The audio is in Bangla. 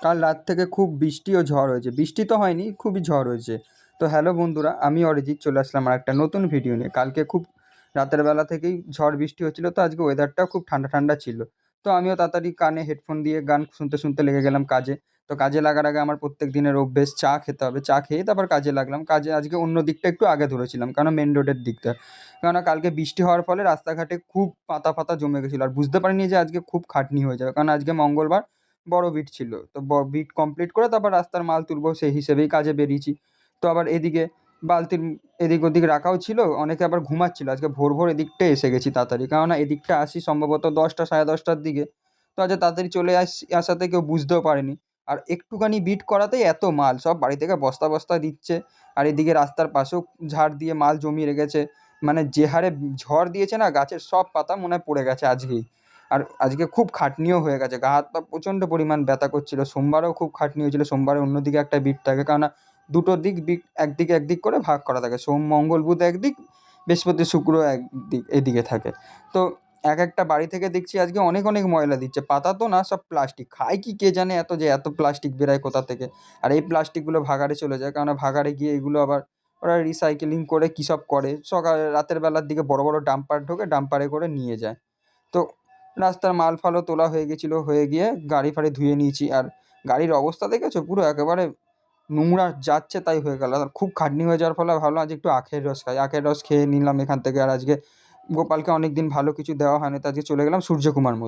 কাল রাত থেকে খুব বৃষ্টি ও ঝড় হয়েছে। বৃষ্টি তো হয়নি, খুবই ঝড় হয়েছে। তো হ্যালো বন্ধুরা, আমি অরিজিৎ চলে আসলাম আর একটা নতুন ভিডিও নিয়ে। কালকে খুব রাতের বেলা থেকেই ঝড় বৃষ্টি হচ্ছিল, তো আজকে ওয়েদারটাও খুব ঠান্ডা ঠান্ডা ছিল। তো আমিও তাড়াতাড়ি কানে হেডফোন দিয়ে গান শুনতে শুনতে লেগে গেলাম কাজে। তো কাজে লাগার আগে আমার প্রত্যেক দিনের অভ্যেস চা খেতে হবে, চা খেয়ে তারপর কাজে লাগলাম। কাজে আজকে অন্য দিকটা একটু আগে ধরেছিলাম, কারণ মেন রোডের দিকটা, কেননা কালকে বৃষ্টি হওয়ার ফলে রাস্তাঘাটে খুব পাতা ফাতা জমে গেছিলো। আর বুঝতে পারিনি যে আজকে খুব খাটনি হয়ে যাবে, কারণ আজকে মঙ্গলবার, বড় বিট ছিল। তো বিট কমপ্লিট করে তারপর রাস্তার মাল তুলবো, সেই হিসেবেই কাজে বেরিয়েছি। তো আবার এদিকে বালতির এদিক ওদিক রাখাও ছিল, অনেকে আবার ঘুমাচ্ছিল। আজকে ভোর ভোর এদিকটা এসে গেছি তাড়াতাড়ি, কেননা এদিকটা আসি সম্ভবত 10টা সাড়ে 10টার দিকে। তো আজকে তাড়াতাড়ি চলে আসাতে কেউ বুঝতেও পারেনি। আর একটুখানি বিট করাতেই এত মাল, সব বাড়ি থেকে বস্তা বস্তা দিচ্ছে। আর এদিকে রাস্তার পাশেও ঝাড় দিয়ে মাল জমিয়ে রেখেছে। মানে যে হারে ঝড় দিয়েছে না, গাছের সব পাতা মনে হয় পড়ে গেছে আজকেই। আর আজকে খুব খাটনিও হয়ে গেছে, গা হাত পা প্রচণ্ড পরিমাণ ব্যথা করছিল। সোমবারেও খুব খাটনি হয়েছিল, সোমবারে অন্যদিকে একটা বিট থাকে, কেননা দুটো দিক বিট একদিকে একদিক করে ভাগ করা থাকে। সোম মঙ্গল বুধ একদিক, বৃহস্পতি শুক্র একদিক এদিকে থাকে। তো এক একটা বাড়ি থেকে দেখছি আজকে অনেক অনেক ময়লা দিচ্ছে, পাতা তো না, সব প্লাস্টিক। খায় কি কে জানে, এত যে এত প্লাস্টিক বেরোয় কোথা থেকে। আর এই প্লাস্টিকগুলো ভাগাড়ে চলে যায়, কারণ ভাগাড়ে গিয়ে এগুলো আবার ওরা রিসাইকেলিং করে কী সব করে, সকালে রাতের বেলার দিকে বড় বড় ডাম্পার ঢোকে, ডাম্পারে করে নিয়ে যায়। তো রাস্তার মাল ফালও তোলা হয়ে গেছিলো, হয়ে গিয়ে গাড়ি ফাড়ি ধুয়ে নিয়েছি। আর গাড়ির অবস্থা দেখেছো, পুরো একেবারে নোংরা যাচ্ছে তাই হয়ে গেল। আর খুব খাটনি হয়ে যাওয়ার ফলে ভাবলাম আজ একটু আখের রস খাই, আখের রস খেয়ে নিলাম এখান থেকে। আর আজকে গোপালকে অনেক দিন ভালো কিছু দেওয়া হয়নি, তো আজকে চলে গেলাম সূর্যকুমার মন্দির।